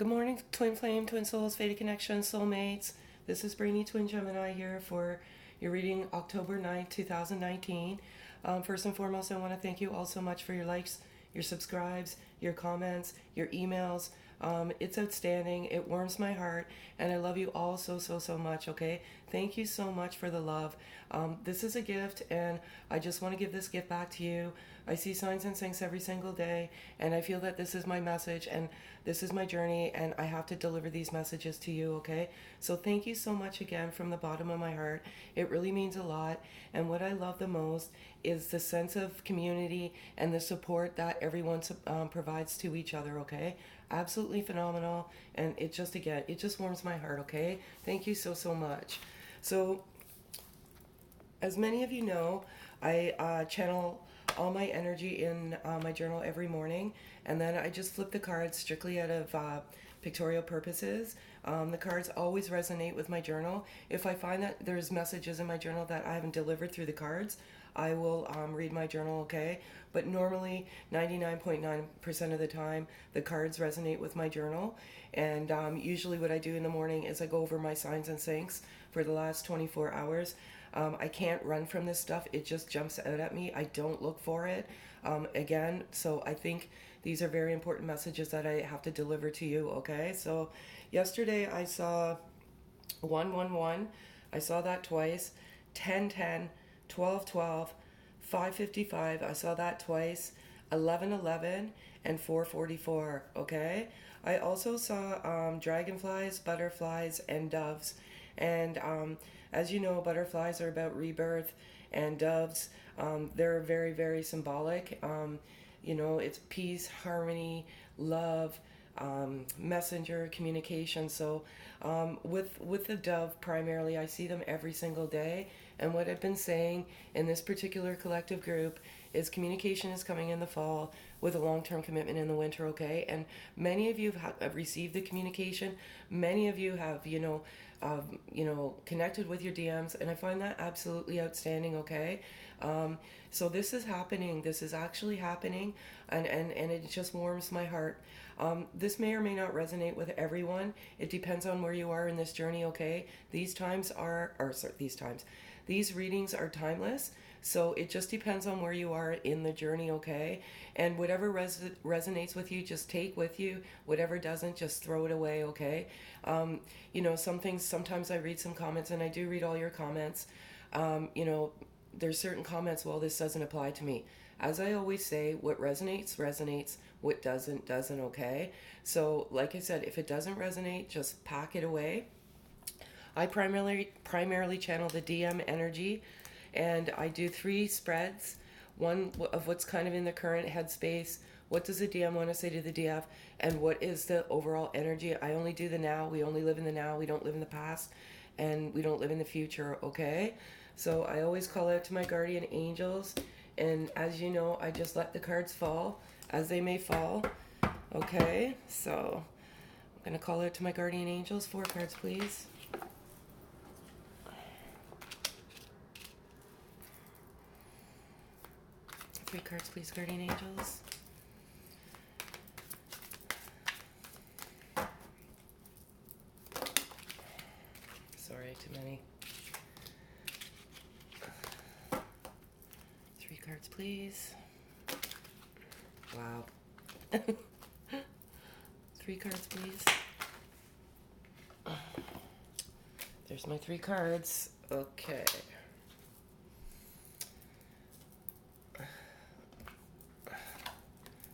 Good morning, Twin Flame, Twin Souls, Fated Connection, Soulmates. This is Brainy, Twin Gemini here for your reading October 9th, 2019. First and foremost, I want to thank you all so much for your likes, your subscribes, your comments, your emails. It's outstanding. It warms my heart, and I love you all so much, okay? Thank you so much for the love. This is a gift, and I just want to give this gift back to you. I see signs and syncs every single day, and I feel that this is my message, and this is my journey, and I have to deliver these messages to you, okay? So thank you so much again from the bottom of my heart. It really means a lot, and what I love the most is the sense of community and the support that everyone provides to each other, okay? Absolutely phenomenal, and it just warms my heart, okay? Thank you so much. So, as many of you know, I channel all my energy in my journal every morning, and then I just flip the cards strictly out of pictorial purposes. The cards always resonate with my journal. If I find that there's messages in my journal that I haven't delivered through the cards, I will read my journal, okay? But normally, 99.9% of the time, the cards resonate with my journal. And usually what I do in the morning is I go over my signs and syncs for the last 24 hours. I can't run from this stuff. It just jumps out at me. I don't look for it. Again, so I think these are very important messages that I have to deliver to you, okay? So yesterday I saw 111. I saw that twice. 1010, 1212, 555. I saw that twice. 1111 and 444, okay? I also saw dragonflies, butterflies, and doves. And as you know, butterflies are about rebirth, and doves, they're very symbolic. It's peace, harmony, love, messenger communication. So with the dove primarily, I see them every single day. And what I've been saying in this particular collective group is communication is coming in the fall with a long-term commitment in the winter, okay? And many of you have received the communication. Many of you have, connected with your DMs, and I find that absolutely outstanding, okay? So this is happening. This is actually happening, and it just warms my heart. This may or may not resonate with everyone. It depends on where you are in this journey, okay? These readings are timeless, so it just depends on where you are in the journey, okay? And whatever resonates with you, just take with you. Whatever doesn't, just throw it away, okay? Some things, sometimes I read some comments, and I do read all your comments. There's certain comments, well, this doesn't apply to me. As I always say, what resonates, resonates. What doesn't, doesn't, okay? So, like I said, if it doesn't resonate, just pack it away. I primarily channel the DM energy, and I do 3 spreads. One of what's kind of in the current headspace, what does the DM want to say to the DF, and what is the overall energy. I only do the now. We only live in the now. We don't live in the past, and we don't live in the future, okay? So I always call out to my guardian angels, and as you know, I just let the cards fall as they may fall, okay? So I'm going to call out to my guardian angels. 4 cards, please. 3 cards, please, guardian angels. Sorry, too many. 3 cards, please. Wow. 3 cards, please. There's my 3 cards. Okay.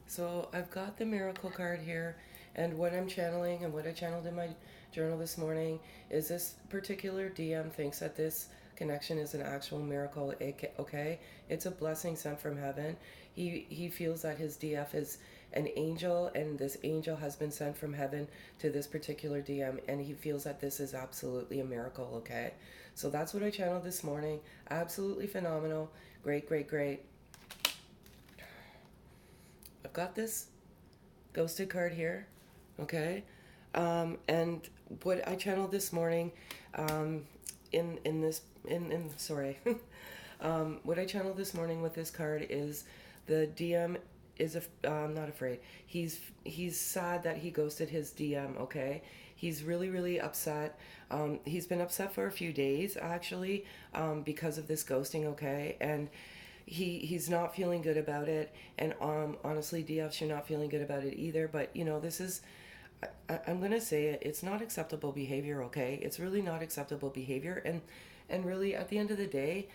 So I've got the miracle card here, and what I'm channeling and what I channeled in my journal this morning is this particular DM thinks that this connection is an actual miracle, okay? It's a blessing sent from heaven. He feels that his DF is an angel, and this angel has been sent from heaven to this particular DM, and he feels that this is absolutely a miracle, okay? So that's what I channeled this morning. Absolutely phenomenal. Great. I've got this ghosted card here, okay? And what I channeled this morning, what I channeled this morning with this card is the DM not afraid. He's sad that he ghosted his DM. Okay, he's really upset. He's been upset for a few days actually, because of this ghosting. Okay, and he's not feeling good about it. And honestly, DFs, you're not feeling good about it either. But this is. I'm gonna say it. It's not acceptable behavior. Okay, it's really not acceptable behavior. And really, at the end of the day,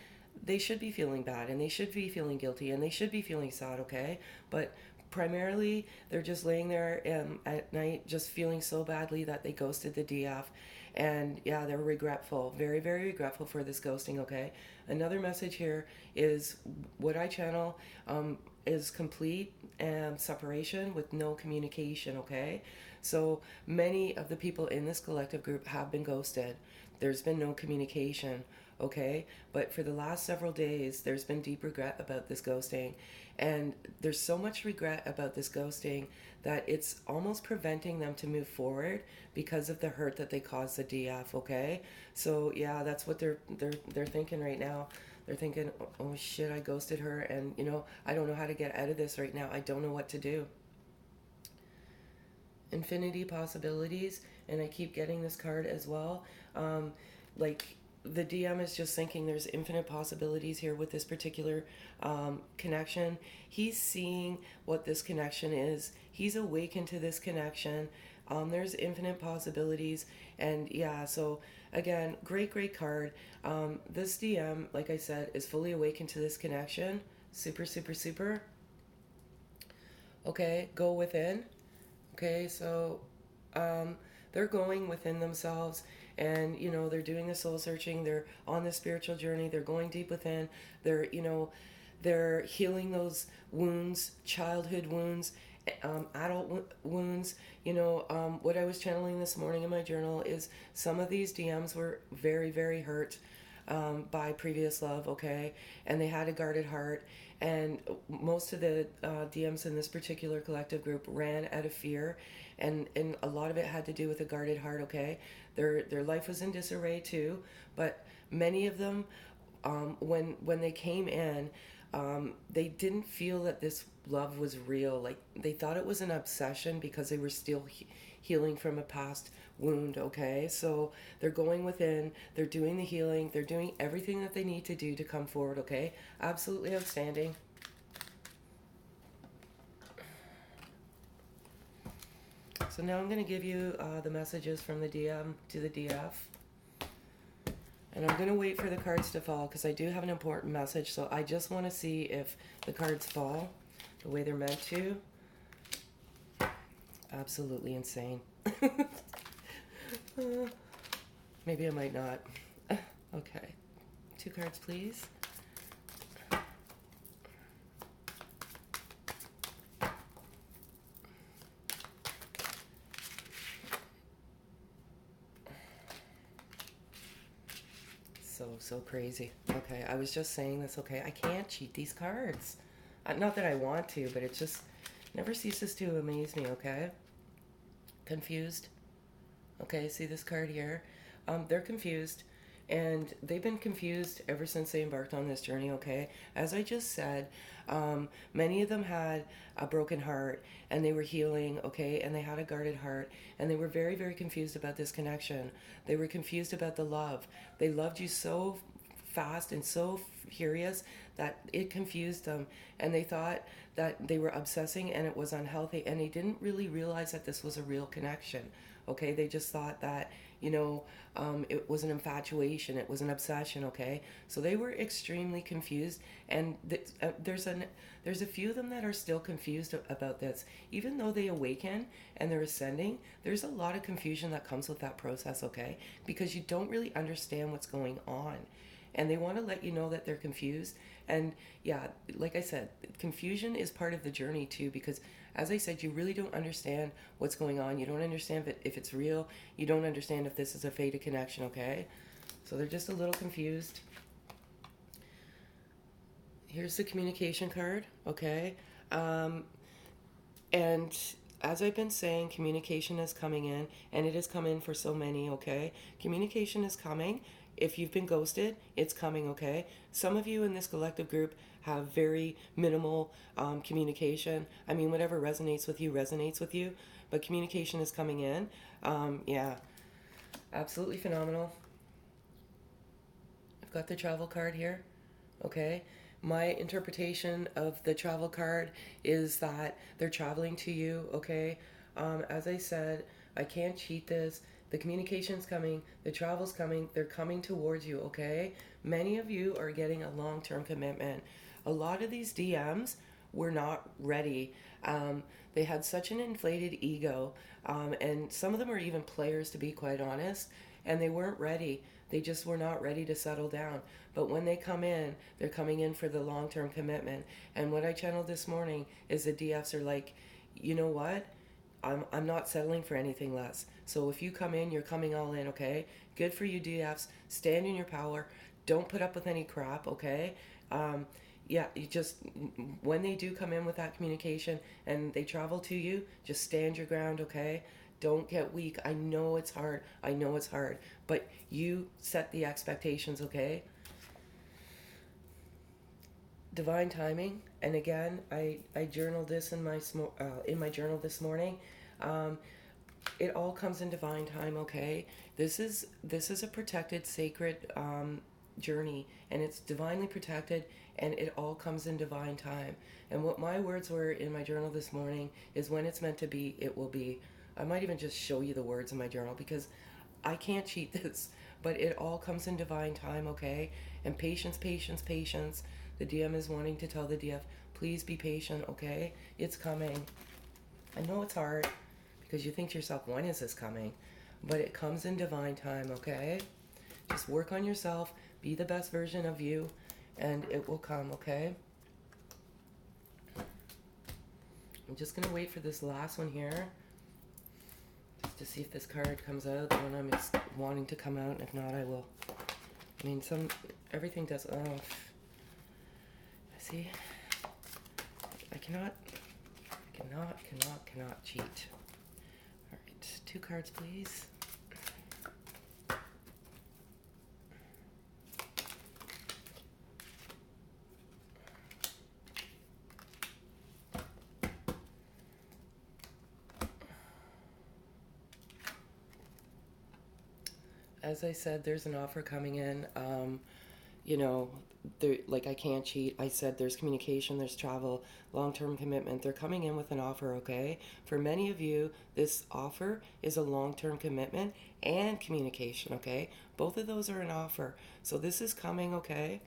they should be feeling bad and they should be feeling guilty and they should be feeling sad, okay? But primarily, they're just laying there at night just feeling so badly that they ghosted the DF. And yeah, they're regretful, very regretful for this ghosting, okay? Another message here is what I channel is complete separation with no communication, okay? So many of the people in this collective group have been ghosted. There's been no communication, okay? But for the last several days, there's been deep regret about this ghosting. And there's so much regret about this ghosting that it's almost preventing them to move forward because of the hurt that they caused the DF, okay? So yeah, that's what they're thinking right now. They're thinking, oh shit, I ghosted her, and I don't know how to get out of this right now. I don't know what to do. Infinity possibilities, and I keep getting this card as well. Like the DM is just thinking there's infinite possibilities here with this particular connection. He's seeing what this connection is. He's awakened to this connection. There's infinite possibilities, and yeah, so again, great card. This DM, like I said, is fully awakened to this connection. Super. Okay, go within. Okay, so they're going within themselves, and they're doing the soul searching. They're on the spiritual journey. They're going deep within. They're healing those wounds, childhood wounds, adult wounds. What I was channeling this morning in my journal is some of these DMs were very hurt by previous love, okay, and they had a guarded heart. And most of the DMs in this particular collective group ran out of fear, and a lot of it had to do with a guarded heart, okay? Their life was in disarray too, but many of them, when they came in, they didn't feel that this love was real. Like, they thought it was an obsession because they were still healing from a past wound, okay? So they're going within, they're doing the healing, they're doing everything that they need to do to come forward, okay? Absolutely outstanding. So now I'm going to give you the messages from the DM to the DF. And I'm going to wait for the cards to fall because I do have an important message. So I just want to see if the cards fall the way they're meant to. Absolutely insane. Maybe I might not. Okay. 2 cards, please. So crazy. Okay, I was just saying this, okay? I can't cheat these cards. Not that I want to, but it just never ceases to amaze me, okay? Confused. Okay, see this card here? They're confused, and they've been confused ever since they embarked on this journey, okay? As I just said, many of them had a broken heart, and they were healing, okay? And they had a guarded heart, and they were very confused about this connection. They were confused about the love. They loved you so fast and so furious that it confused them, and they thought that they were obsessing and it was unhealthy, and they didn't really realize that this was a real connection, okay? They just thought that it was an infatuation, it was an obsession, okay? So they were extremely confused, and there's a few of them that are still confused about this. Even though they awaken and they're ascending, there's a lot of confusion that comes with that process, okay? Because you don't really understand what's going on, and they want to let you know that they're confused. And yeah, like I said, confusion is part of the journey too, because as I said, you really don't understand what's going on. You don't understand if it's real. You don't understand if this is a fated connection, okay? So they're just a little confused. Here's the communication card, okay? And as I've been saying, communication is coming in, and it has come in for so many, okay? Communication is coming. If you've been ghosted, it's coming, okay? Some of you in this collective group have very minimal communication. I mean, whatever resonates with you, but communication is coming in. Yeah, absolutely phenomenal. I've got the travel card here. Okay. My interpretation of the travel card is that they're traveling to you. Okay. As I said, I can't cheat this. The communication's coming, the travel's coming, they're coming towards you. Okay. Many of you are getting a long term commitment. A lot of these DMs were not ready. They had such an inflated ego, and some of them are even players, to be quite honest, and they weren't ready. They just were not ready to settle down. But when they come in, they're coming in for the long term commitment. And what I channeled this morning is the DFs are like, you know what? I'm not settling for anything less. So if you come in, you're coming all in, okay? Good for you, DFs. Stand in your power. Don't put up with any crap, okay? Yeah, you just, when they do come in with that communication and they travel to you, just stand your ground, okay? Don't get weak. I know it's hard. I know it's hard. But you set the expectations, okay? Divine timing. And again, I journaled this in my journal this morning. Um, it all comes in divine time, okay? This is a protected, sacred journey, and it's divinely protected, and it all comes in divine time. And what my words were in my journal this morning is, when it's meant to be, it will be. I might even just show you the words in my journal, because I can't cheat this, but it all comes in divine time, okay? And patience, patience, patience. The DM is wanting to tell the DF, please be patient, okay? It's coming. I know it's hard, because you think to yourself, when is this coming? But it comes in divine time, okay? Just work on yourself, be the best version of you, and it will come, okay? I'm just going to wait for this last one here, just to see if this card comes out, the one I'm wanting to come out. If not, I will. I mean, everything does. Oh, see? I cannot cheat. All right, 2 cards, please. As I said, there's an offer coming in. You know, like, I can't cheat. I said there's communication, there's travel, long-term commitment. They're coming in with an offer, okay? For many of you, this offer is a long-term commitment and communication, okay? Both of those are an offer. So this is coming, okay?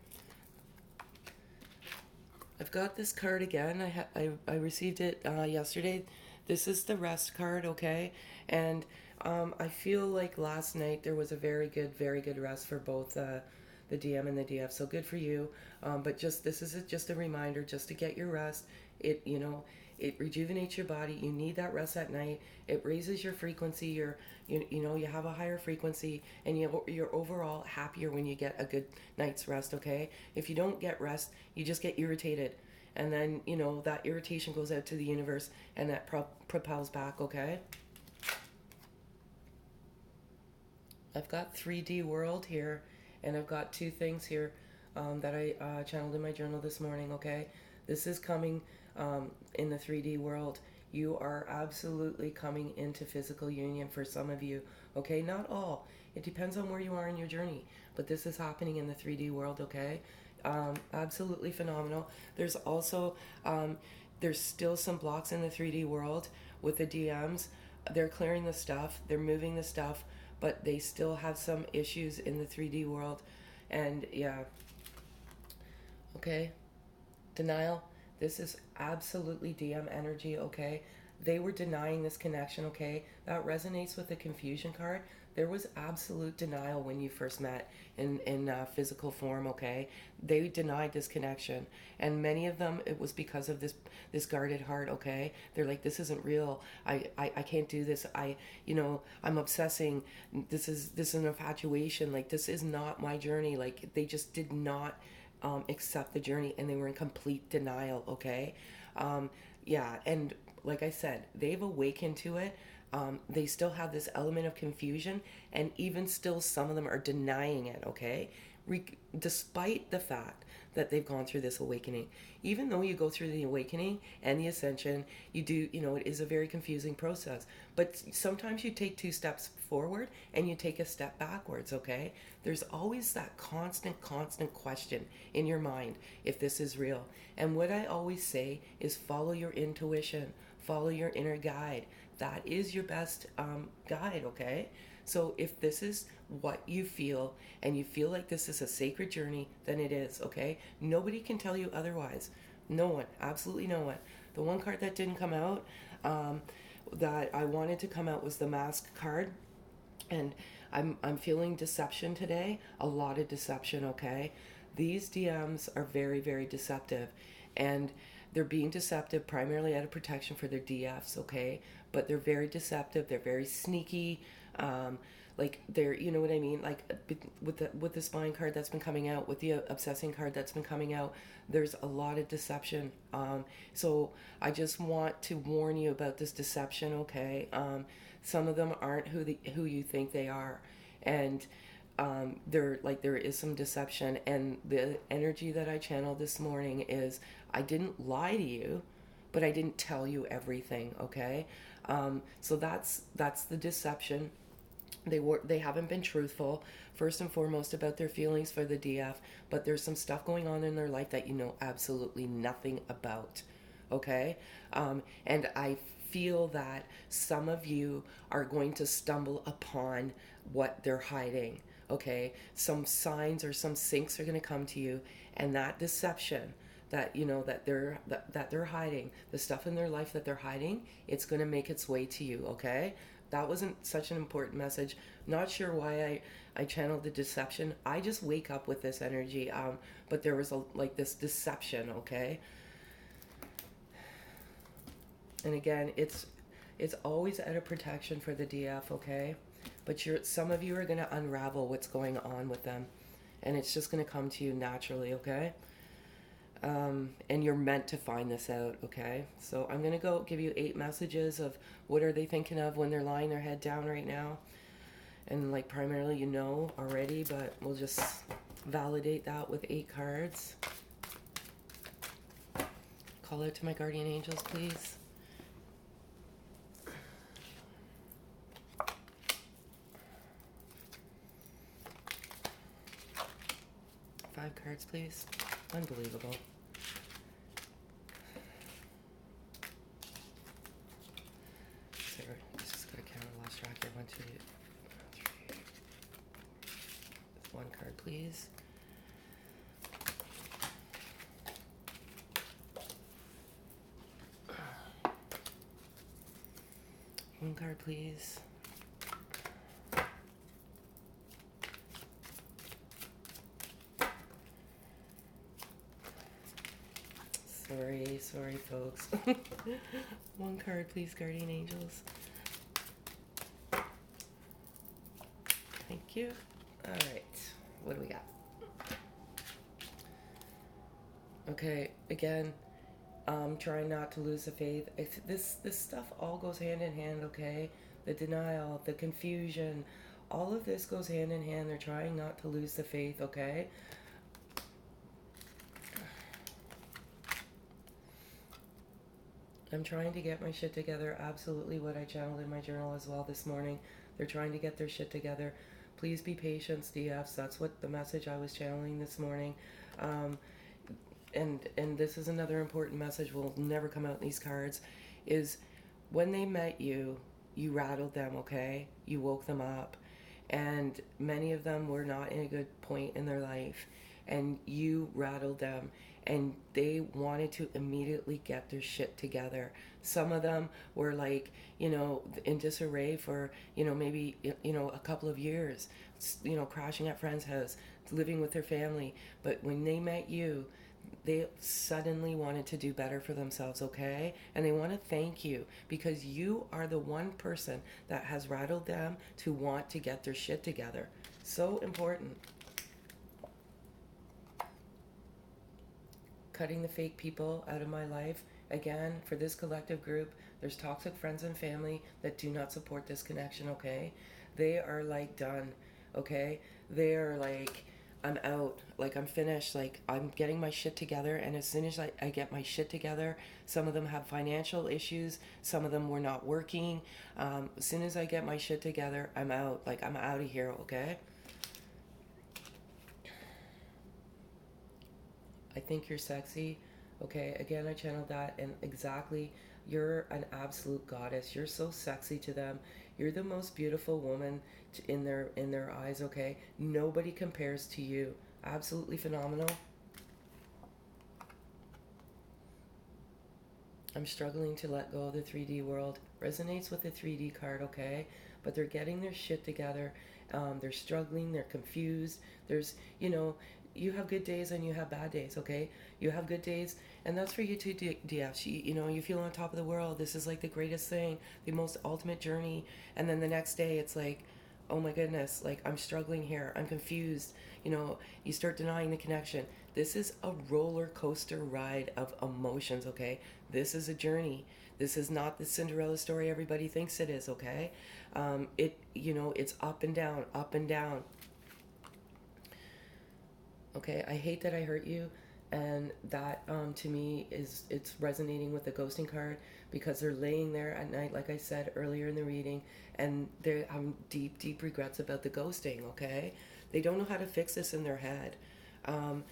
I've got this card again. I received it yesterday. This is the rest card, okay? And I feel like last night there was a very good rest for both the DM and the DF. So good for you. But this is just a reminder, just to get your rest. It rejuvenates your body. You need that rest at night. It raises your frequency. You have a higher frequency, and you're overall happier when you get a good night's rest, okay? If you don't get rest, you just get irritated. And then, that irritation goes out to the universe, and that propels back, okay? I've got 3D world here, and I've got 2 things here that I channeled in my journal this morning, okay? This is coming in the 3D world. You are absolutely coming into physical union for some of you, okay? Not all. It depends on where you are in your journey, but this is happening in the 3D world, okay? Absolutely phenomenal. There's also, there's still some blocks in the 3D world with the DMs. They're clearing the stuff, they're moving the stuff, but they still have some issues in the 3D world. And yeah, okay, denial. This is absolutely DM energy, okay? They were denying this connection, okay? That resonates with the confusion card. There was absolute denial when you first met in physical form, okay? They denied this connection. And many of them, it was because of this guarded heart, okay? They're like, this isn't real. I can't do this. I'm obsessing. This is an infatuation. Like, this is not my journey. Like, they just did not accept the journey, and they were in complete denial, okay? Yeah, and like I said, they've awakened to it. They still have this element of confusion, and even still, some of them are denying it, okay? despite the fact that they've gone through this awakening. Even though you go through the awakening and the ascension, you do, it is a very confusing process. But sometimes you take 2 steps forward and you take a step backwards, okay? There's always that constant question in your mind if this is real. And what I always say is follow your intuition, follow your inner guide. That is your best guide, okay? So if this is what you feel and you feel like this is a sacred journey, then it is, okay? Nobody can tell you otherwise. No one, absolutely no one. The one card that didn't come out that I wanted to come out was the Mask card. And I'm feeling deception today, a lot of deception, okay? These DMs are very, very deceptive. And they're being deceptive primarily out of protection for their DFs, okay? But they're very deceptive. They're very sneaky. Like they're, you know what I mean? Like with the spine card that's been coming out, with the obsessing card that's been coming out, there's a lot of deception. So I just want to warn you about this deception, okay? Some of them aren't who you think they are, and there is some deception. And the energy that I channeled this morning is I didn't lie to you, but I didn't tell you everything, okay? So that's the deception. They haven't been truthful, first and foremost, about their feelings for the DF, but there's some stuff going on in their life that you know absolutely nothing about, okay? And I feel that some of you are going to stumble upon what they're hiding, okay? Some signs or some syncs are going to come to you, and that deception that they're hiding, the stuff in their life that they're hiding, it's going to make its way to you, okay? That wasn't such an important message. Not sure why I channeled the deception. I just wake up with this energy, but there was this deception, okay? And again, it's always out of protection for the DF, okay? But some of you are going to unravel what's going on with them, and it's just going to come to you naturally, okay? And you're meant to find this out, okay? So I'm going to go give you 8 messages of what are they thinking of when they're lying their head down right now. And primarily you know already, but we'll just validate that with 8 cards. Call out to my guardian angels, please. Five cards, please. Unbelievable. Sorry, just got to count. I lost track here. 1, 2, 3. One card, please. One card, please. Sorry, folks. One card, please, guardian angels. Thank you. All right, what do we got? Okay, again, trying not to lose the faith. This stuff all goes hand in hand, okay? The denial, the confusion, all of this goes hand in hand. They're trying not to lose the faith, okay? I'm trying to get my shit together. Absolutely what I channeled in my journal as well this morning. They're trying to get their shit together. Please be patient, DFs. That's what the message I was channeling this morning. And this is another important message, will never come out in these cards, is when they met you, you rattled them, okay? You woke them up. And many of them were not in a good point in their life. And you rattled them. And they wanted to immediately get their shit together. Some of them were in disarray for, maybe, a couple of years, crashing at friends' house, living with their family. But when they met you, they suddenly wanted to do better for themselves, okay? And they want to thank you because you are the one person that has rattled them to want to get their shit together. So important. Cutting the fake people out of my life. Again, for this collective group, there's toxic friends and family that do not support this connection, okay? They are done, okay? They are I'm out. Like, I'm finished. Like, I'm getting my shit together. And as soon as I get my shit together, some of them have financial issues. Some of them were not working. As soon as I get my shit together, I'm out. Like, I'm out of here, okay? I think you're sexy. Okay, again, I channeled that, and exactly, you're an absolute goddess. You're so sexy to them. You're the most beautiful woman in their eyes. Okay, nobody compares to you. Absolutely phenomenal. I'm struggling to let go of the 3D world. Resonates with the 3D card, okay? But they're getting their shit together. They're struggling. They're confused. There's, you have good days and you have bad days, okay? You have good days, and that's for you too, DFs. You feel on top of the world. This is like the greatest thing, the most ultimate journey. And then the next day, it's like, oh my goodness, like I'm struggling here. I'm confused. You start denying the connection. This is a roller coaster ride of emotions, okay? This is a journey. This is not the Cinderella story everybody thinks it is, okay? It's up and down, up and down. Okay, I hate that I hurt you, and that to me it's resonating with the ghosting card because they're laying there at night, like I said earlier in the reading, and they're having deep, deep regrets about the ghosting. Okay, they don't know how to fix this in their head. Um,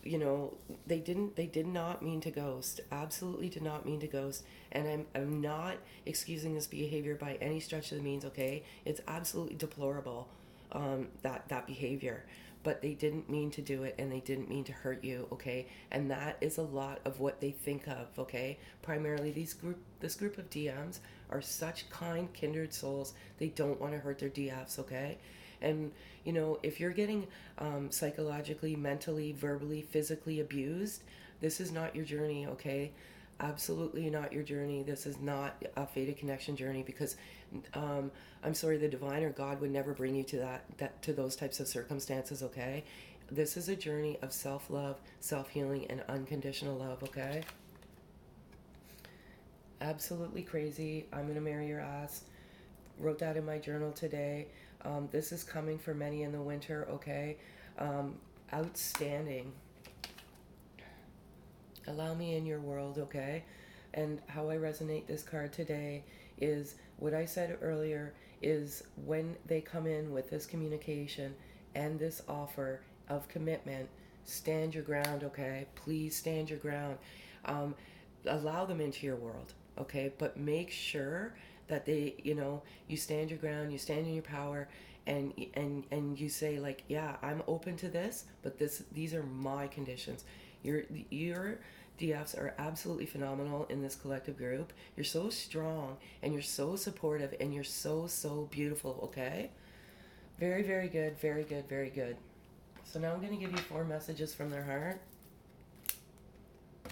they did not mean to ghost. Absolutely did not mean to ghost. And I'm not excusing this behavior by any stretch of the means. Okay, it's absolutely deplorable, that behavior. But they didn't mean to do it, and they didn't mean to hurt you. Okay, and that is a lot of what they think of. Okay, primarily this group of DMs are such kind, kindred souls. They don't want to hurt their DFs. Okay, and if you're getting psychologically, mentally, verbally, physically abused, this is not your journey, okay? Absolutely not your journey. This is not a fated connection journey because I'm sorry, the divine or God would never bring you to that to those types of circumstances, okay? This is a journey of self-love, self-healing, and unconditional love, okay? Absolutely crazy. I'm gonna marry your ass. Wrote that in my journal today. This is coming for many in the winter, okay? Um, Outstanding. Allow me in your world, okay? And how I resonate this card today is what I said earlier is when they come in with this communication and this offer of commitment, stand your ground, okay? Please stand your ground. Um, Allow them into your world, okay? But make sure that they, you stand your ground, you stand in your power, and you say like, yeah, I'm open to this, but these are my conditions. Your DFs are absolutely phenomenal in this collective group. You're so strong and you're so supportive and you're so beautiful, okay? Very, very good, very good, very good. So now I'm going to give you 4 messages from their heart. I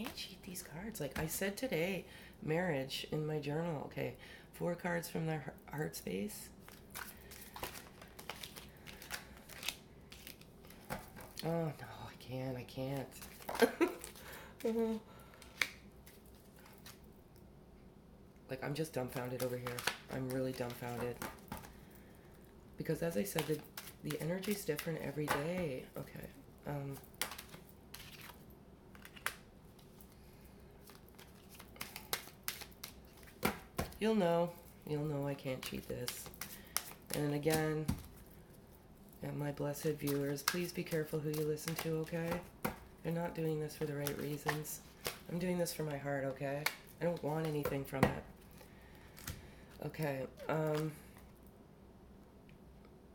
can't cheat these cards. Like I said today, marriage in my journal, okay? 4 cards from their heart space. Oh no, I can't. Like I'm just dumbfounded over here. I'm really dumbfounded. Because as I said, the energy's different every day. Okay. You'll know I can't cheat this. And again, and my blessed viewers, please be careful who you listen to, okay? You're not doing this for the right reasons. I'm doing this for my heart, okay? I don't want anything from it. Okay,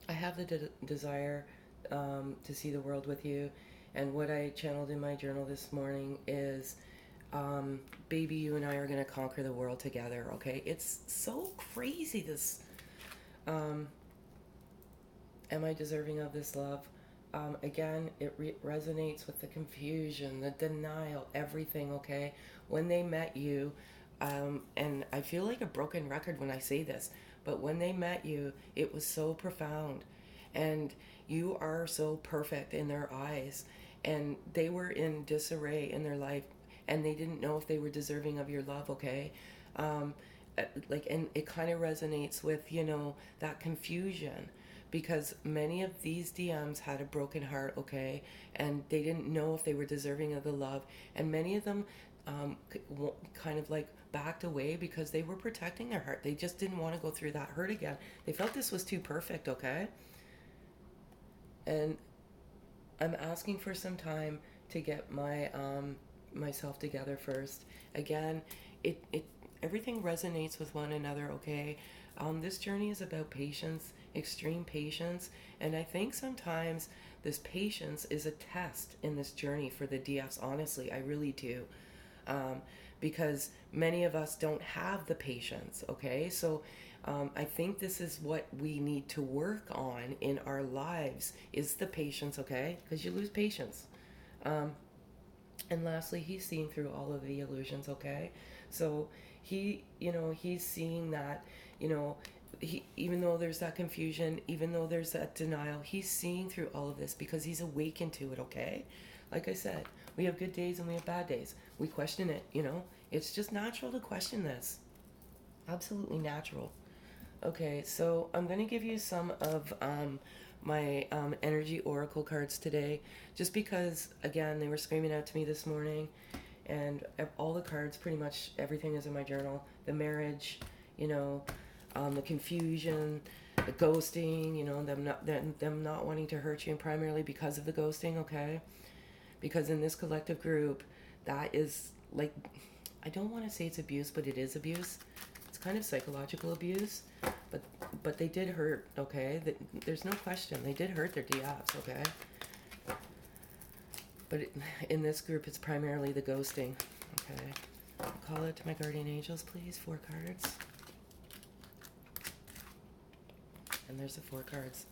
I have the desire to see the world with you, and what I channeled in my journal this morning is, baby, you and I are going to conquer the world together, okay? It's so crazy, this, am I deserving of this love? Again, it resonates with the confusion, the denial, everything, okay? When they met you, and I feel like a broken record when I say this, but when they met you, it was so profound. And you are so perfect in their eyes. And they were in disarray in their life, and they didn't know if they were deserving of your love, okay? And it kind of resonates with, that confusion. because many of these DMs had a broken heart, okay, and they didn't know if they were deserving of the love, and many of them kind of like backed away because they were protecting their heart. They just didn't want to go through that hurt again. They felt this was too perfect, okay? And I'm asking for some time to get my myself together first. Again, it everything resonates with one another, okay? This journey is about patience, extreme patience, and I think sometimes this patience is a test in this journey for the DFs. Honestly, I really do. Um, because many of us don't have the patience, okay? So I think this is what we need to work on in our lives is the patience, okay? Because you lose patience. Um, and lastly, he's seeing through all of the illusions, okay? So he's seeing that, you know, even though there's that confusion, even though there's that denial, he's seeing through all of this because he's awakened to it, okay? Like I said, we have good days and we have bad days. We question it, It's just natural to question this. Absolutely natural. Okay, so I'm going to give you some of my energy oracle cards today, just because, again, they were screaming out to me this morning, and all the cards, pretty much everything is in my journal. The marriage, the confusion, the ghosting, them not wanting to hurt you, and primarily because of the ghosting, okay? Because in this collective group, that is like, I don't want to say it's abuse, but it is abuse. It's kind of psychological abuse, but they did hurt, okay? There's no question. They did hurt their DFs, okay? But in this group, it's primarily the ghosting, okay? I'll call it to my guardian angels, please. 4 cards. And there's the 4 cards.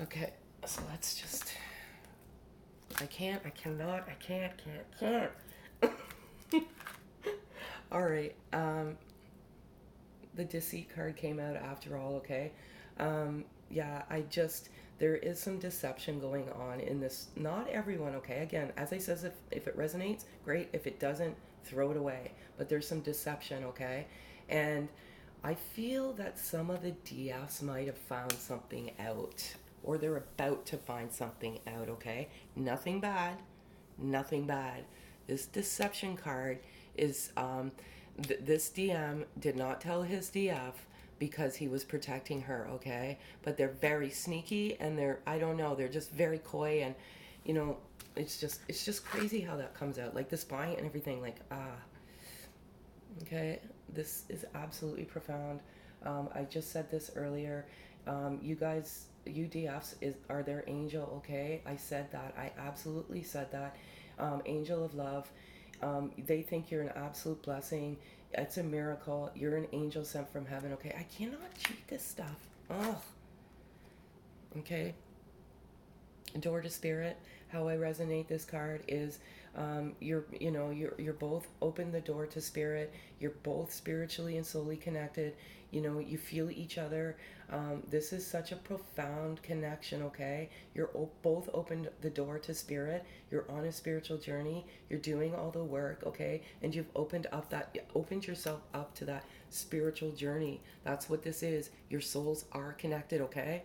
Okay, so let's just... I can't. All right. The deceit card came out after all, okay? Yeah, there is some deception going on in this. Not everyone, okay? Again, as I says, if it resonates, great. If it doesn't, throw it away. But there's some deception, okay? And I feel that some of the DFs might have found something out, or they're about to find something out, okay? Nothing bad. This deception card is, this DM did not tell his DF because he was protecting her, okay? But they're very sneaky, and I don't know, they're just very coy, and, it's just crazy how that comes out. Like the spying and everything, like, okay? This is absolutely profound. I just said this earlier. You guys, you DFs are their angel, okay? I said that. I absolutely said that. Angel of love. They think you're an absolute blessing. It's a miracle. You're an angel sent from heaven, okay? I cannot cheat this stuff. Ugh. Okay. Door to spirit. How I resonate this card is you're both open the door to spirit. You're both spiritually and soully connected. You feel each other. This is such a profound connection, okay? You're both opened the door to spirit. You're on a spiritual journey. You're doing all the work, okay? And you've opened yourself up to that spiritual journey. That's what this is. Your souls are connected, okay?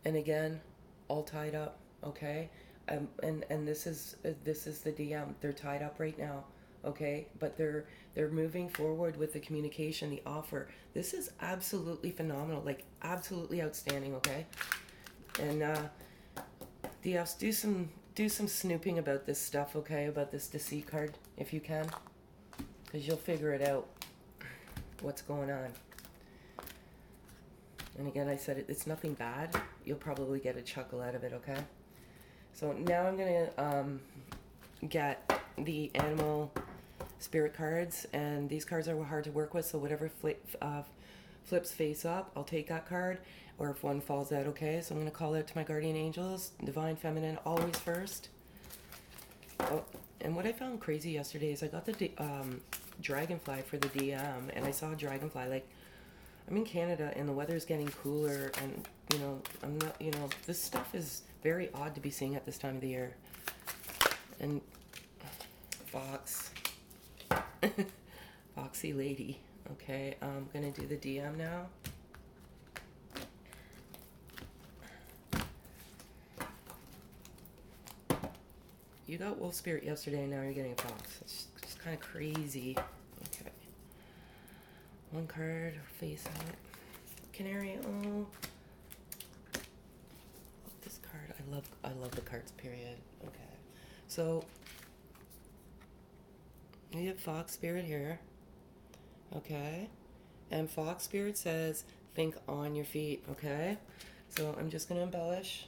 And again, all tied up, okay? And this is the DM. They're tied up right now, okay? But they're moving forward with the communication, the offer. This is absolutely phenomenal, like absolutely outstanding, okay? And DFs, do some snooping about this stuff, okay? About this deceit card, if you can, because you'll figure it out. What's going on? And again, I said it's nothing bad. You'll probably get a chuckle out of it, okay? So now I'm going to get the animal spirit cards. And these cards are hard to work with, so whatever flips face up, I'll take that card. Or if one falls out, okay? So I'm going to call out to my guardian angels. Divine feminine, always first. Oh, and what I found crazy yesterday is I got the dragonfly for the DM. And I saw a dragonfly, like, I'm in Canada and the weather's getting cooler, and I'm not, this stuff is very odd to be seeing at this time of the year. And Fox, Foxy lady. Okay, I'm gonna do the DM now. You got wolf spirit yesterday, now you're getting a fox. It's just kind of crazy. Okay. One card, face out. Canary, oh. This card, I love the cards, period. Okay. So, you have fox spirit here. Okay. And fox spirit says, think on your feet, okay? So I'm just going to embellish.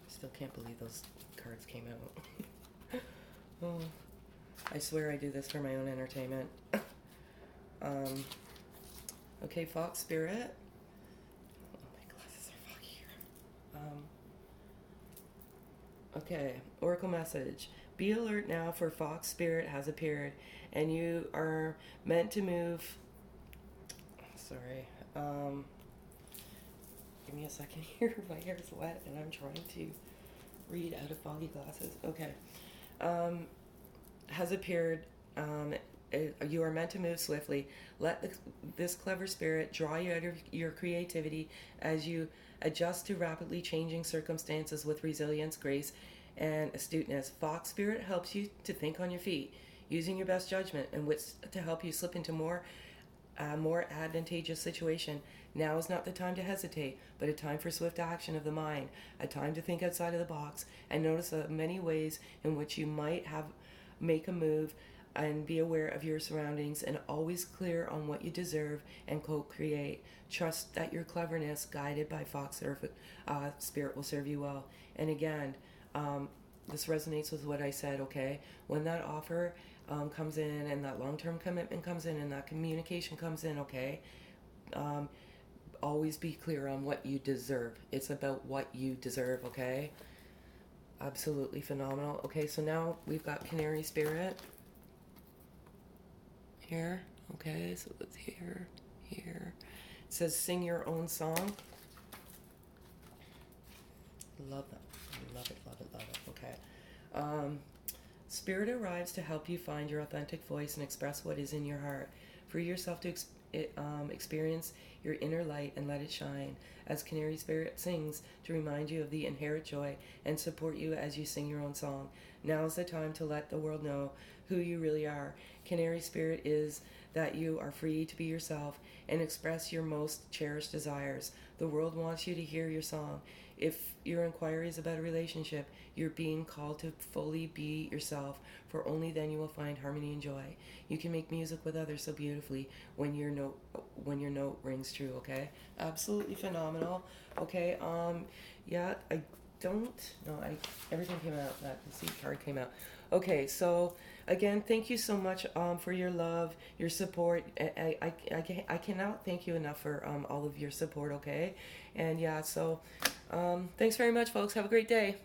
Still can't believe those cards came out. Oh, I swear I do this for my own entertainment. Okay, fox spirit. Oh, my glasses are foggy here. Okay, oracle message. Be alert now, for fox spirit has appeared, and you are meant to move. Sorry. Give me a second here. My hair is wet, and I'm trying to read out of foggy glasses. Okay. Has appeared. You are meant to move swiftly. Let this clever spirit draw you out of your creativity as you adjust to rapidly changing circumstances with resilience, grace, and astuteness. Fox spirit helps you to think on your feet, using your best judgment and wits to help you slip into more advantageous situation. Now is not the time to hesitate, but a time for swift action of the mind, a time to think outside of the box and notice the many ways in which you might make a move, and be aware of your surroundings and always clear on what you deserve and co-create. Trust that your cleverness, guided by fox spirit, will serve you well. And again, this resonates with what I said, okay? When that offer comes in, and that long-term commitment comes in, and that communication comes in, okay? Always be clear on what you deserve. It's about what you deserve, okay? Absolutely phenomenal. Okay, so now we've got canary spirit here. Okay, so it's here. It says sing your own song. Love that. Love it. Okay. Spirit arrives to help you find your authentic voice and express what is in your heart. Free yourself to experience your inner light and let it shine. As Canary Spirit sings to remind you of the inherent joy and support you as you sing your own song. Now is the time to let the world know who you really are. Canary Spirit is that you are free to be yourself and express your most cherished desires. The world wants you to hear your song. If your inquiry is about a relationship, you're being called to fully be yourself, for only then you will find harmony and joy. You can make music with others so beautifully when your note rings true, okay? Absolutely phenomenal. Okay, yeah, everything came out. That the seed card came out. Okay, so again, thank you so much for your love, your support. I cannot thank you enough for all of your support, okay? And yeah, so thanks very much, folks. Have a great day.